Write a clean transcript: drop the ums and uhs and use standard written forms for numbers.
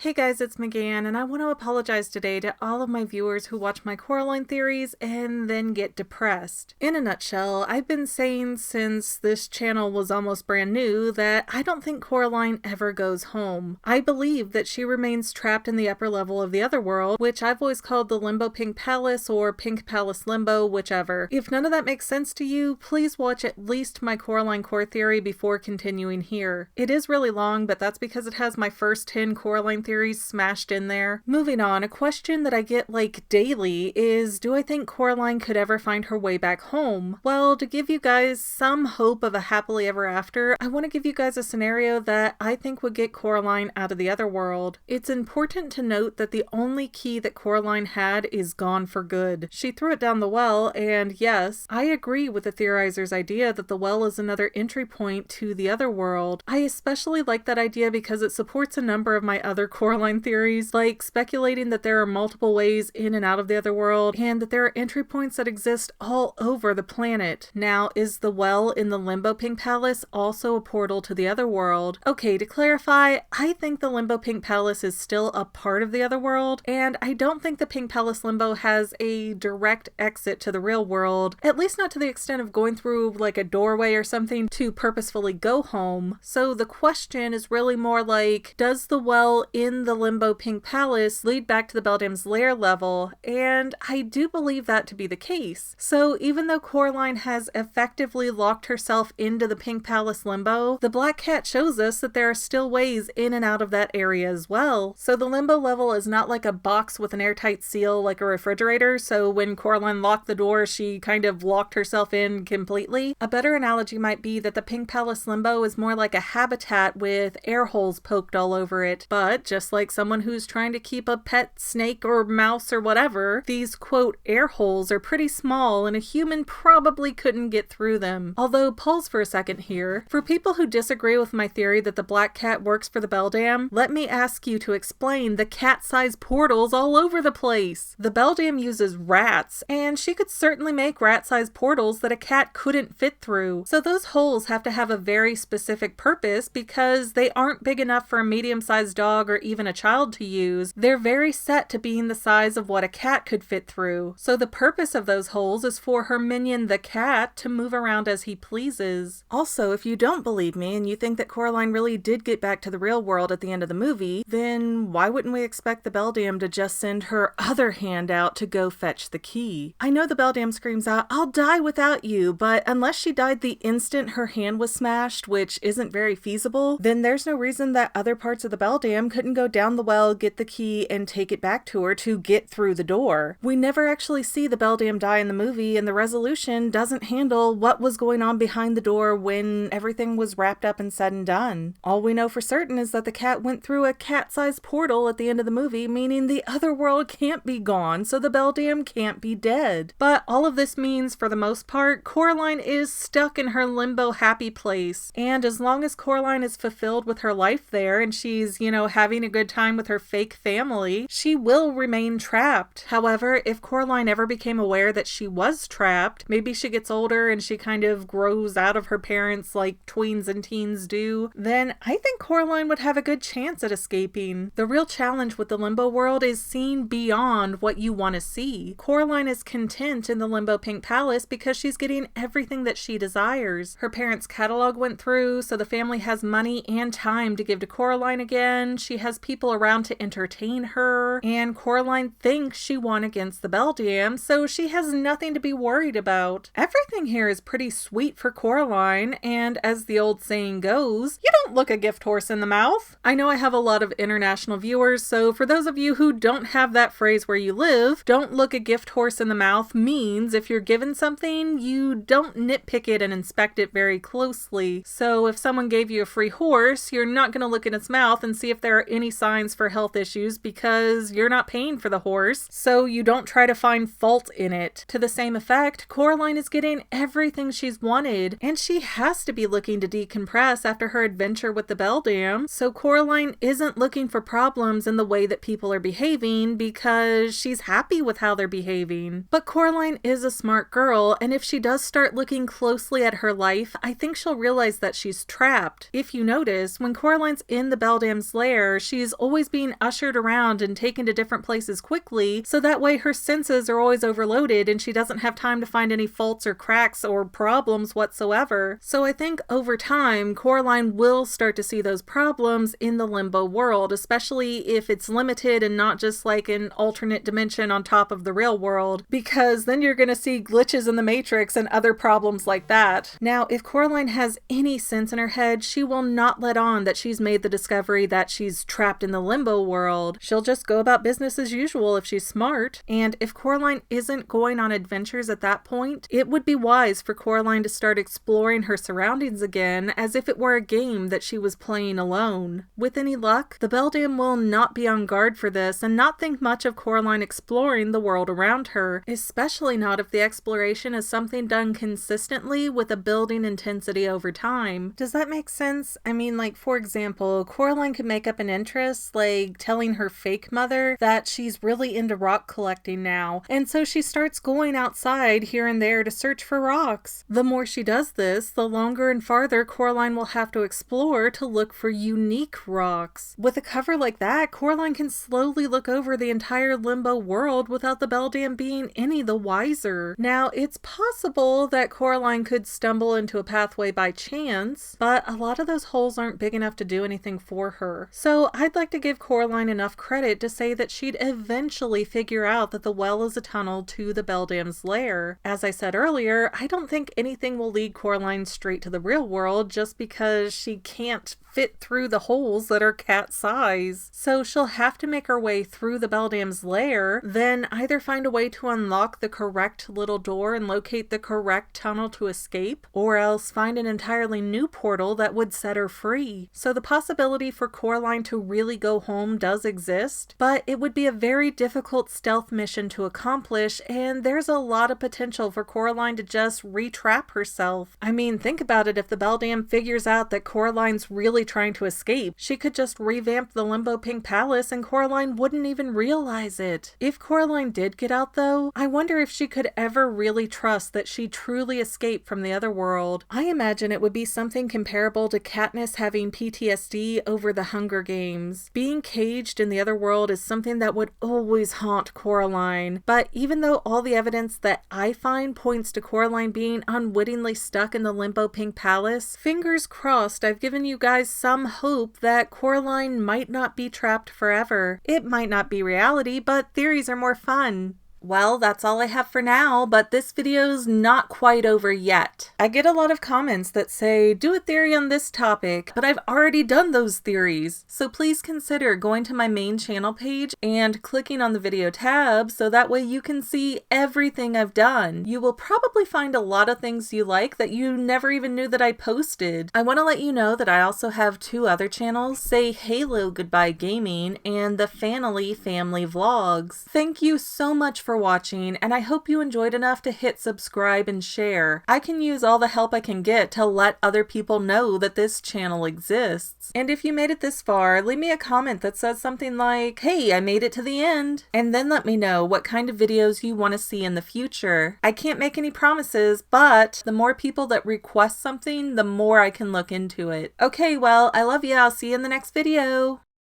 Hey guys, it's McGann, and I want to apologize today to all of my viewers who watch my Coraline theories and then get depressed. In a nutshell, I've been saying since this channel was almost brand new that I don't think Coraline ever goes home. I believe that she remains trapped in the upper level of the otherworld, which I've always called the Limbo Pink Palace or Pink Palace Limbo, whichever. If none of that makes sense to you, please watch at least my Coraline core theory before continuing here. It is really long, but that's because it has my first 10 Coraline theories smashed in there. Moving on, a question that I get like daily is, do I think Coraline could ever find her way back home? Well, to give you guys some hope of a happily ever after, I want to give you guys a scenario that I think would get Coraline out of the other world. It's important to note that the only key that Coraline had is gone for good. She threw it down the well, and yes, I agree with the theorizer's idea that the well is another entry point to the other world. I especially like that idea because it supports a number of my other Coraline theories, like speculating that there are multiple ways in and out of the other world, and that there are entry points that exist all over the planet. Now, is the well in the Limbo Pink Palace also a portal to the other world? Okay, to clarify, I think the Limbo Pink Palace is still a part of the other world, and I don't think the Pink Palace Limbo has a direct exit to the real world, at least not to the extent of going through like a doorway or something to purposefully go home. So the question is really more like, does the well in the Limbo Pink Palace lead back to the beldam's lair level? And I do believe that to be the case. So even though Coraline has effectively locked herself into the Pink Palace Limbo, the Black Cat shows us that there are still ways in and out of that area as well. So the Limbo level is not like a box with an airtight seal like a refrigerator, so when Coraline locked the door, she kind of locked herself in completely. A better analogy might be that the Pink Palace Limbo is more like a habitat with air holes poked all over it, but just like someone who's trying to keep a pet snake or mouse or whatever, these quote air holes are pretty small and a human probably couldn't get through them. Although, pause for a second here. For people who disagree with my theory that the Black Cat works for the beldam, let me ask you to explain the cat-sized portals all over the place. The beldam uses rats, and she could certainly make rat-sized portals that a cat couldn't fit through. So those holes have to have a very specific purpose because they aren't big enough for a medium-sized dog or even a child to use. They're very set to being the size of what a cat could fit through. So the purpose of those holes is for her minion, the cat, to move around as he pleases. Also, if you don't believe me and you think that Coraline really did get back to the real world at the end of the movie, then why wouldn't we expect the beldam to just send her other hand out to go fetch the key? I know the beldam screams out, "I'll die without you," but unless she died the instant her hand was smashed, which isn't very feasible, then there's no reason that other parts of the beldam couldn't go down the well, get the key, and take it back to her to get through the door. We never actually see the beldam die in the movie, and the resolution doesn't handle what was going on behind the door when everything was wrapped up and said and done. All we know for certain is that the cat went through a cat-sized portal at the end of the movie, meaning the other world can't be gone, so the beldam can't be dead. But all of this means, for the most part, Coraline is stuck in her limbo happy place, and as long as Coraline is fulfilled with her life there and she's, having a good time with her fake family, she will remain trapped. However, if Coraline ever became aware that she was trapped, maybe she gets older and she kind of grows out of her parents like tweens and teens do, then I think Coraline would have a good chance at escaping. The real challenge with the limbo world is seeing beyond what you want to see. Coraline is content in the Limbo Pink Palace because she's getting everything that she desires. Her parents' catalog went through, so the family has money and time to give to Coraline again. She has people around to entertain her, and Coraline thinks she won against the beldam, so she has nothing to be worried about. Everything here is pretty sweet for Coraline, and as the old saying goes, you don't look a gift horse in the mouth. I know I have a lot of international viewers, so for those of you who don't have that phrase where you live, don't look a gift horse in the mouth means if you're given something, you don't nitpick it and inspect it very closely. So if someone gave you a free horse, you're not going to look in its mouth and see if there are any signs for health issues because you're not paying for the horse, so you don't try to find fault in it. To the same effect, Coraline is getting everything she's wanted, and she has to be looking to decompress after her adventure with the beldam, so Coraline isn't looking for problems in the way that people are behaving because she's happy with how they're behaving. But Coraline is a smart girl, and if she does start looking closely at her life, I think she'll realize that she's trapped. If you notice, when Coraline's in the beldam's lair, she she's always being ushered around and taken to different places quickly, so that way her senses are always overloaded and she doesn't have time to find any faults or cracks or problems whatsoever. So I think over time, Coraline will start to see those problems in the limbo world, especially if it's limited and not just like an alternate dimension on top of the real world, because then you're going to see glitches in the Matrix and other problems like that. Now, if Coraline has any sense in her head, she will not let on that she's made the discovery that she's trapped in the limbo world. She'll just go about business as usual if she's smart. And if Coraline isn't going on adventures at that point, it would be wise for Coraline to start exploring her surroundings again as if it were a game that she was playing alone. With any luck, the beldam will not be on guard for this and not think much of Coraline exploring the world around her, especially not if the exploration is something done consistently with a building intensity over time. Does that make sense? I mean, like, for example, Coraline could make up an interest, like telling her fake mother that she's really into rock collecting now, and so she starts going outside here and there to search for rocks. The more she does this, the longer and farther Coraline will have to explore to look for unique rocks. With a cover like that, Coraline can slowly look over the entire limbo world without the beldam being any the wiser. Now, it's possible that Coraline could stumble into a pathway by chance, but a lot of those holes aren't big enough to do anything for her. So I'd like to give Coraline enough credit to say that she'd eventually figure out that the well is a tunnel to the beldam's lair. As I said earlier, I don't think anything will lead Coraline straight to the real world just because she can't fit through the holes that are cat size. So she'll have to make her way through the beldam's lair, then either find a way to unlock the correct little door and locate the correct tunnel to escape, or else find an entirely new portal that would set her free. So the possibility for Coraline to really go home does exist, but it would be a very difficult stealth mission to accomplish, and there's a lot of potential for Coraline to just re-trap herself. I mean, think about it, if the beldam figures out that Coraline's really trying to escape, she could just revamp the Limbo Pink Palace and Coraline wouldn't even realize it. If Coraline did get out though, I wonder if she could ever really trust that she truly escaped from the other world. I imagine it would be something comparable to Katniss having PTSD over the Hunger Games. Being caged in the other world is something that would always haunt Coraline, but even though all the evidence that I find points to Coraline being unwittingly stuck in the Limbo Pink Palace, fingers crossed I've given you guys some hope that Coraline might not be trapped forever. It might not be reality, but theories are more fun. Well, that's all I have for now, but this video's not quite over yet. I get a lot of comments that say, do a theory on this topic, but I've already done those theories. So please consider going to my main channel page and clicking on the video tab so that way you can see everything I've done. You will probably find a lot of things you like that you never even knew that I posted. I want to let you know that I also have two other channels, Say Halo Goodbye Gaming and the Fanily Family Vlogs. Thank you so much for watching, and I hope you enjoyed enough to hit subscribe and share. I can use all the help I can get to let other people know that this channel exists. And if you made it this far, leave me a comment that says something like, hey, I made it to the end, and then let me know what kind of videos you want to see in the future. I can't make any promises, but the more people that request something, the more I can look into it. Okay, well, I love you. I'll see you in the next video.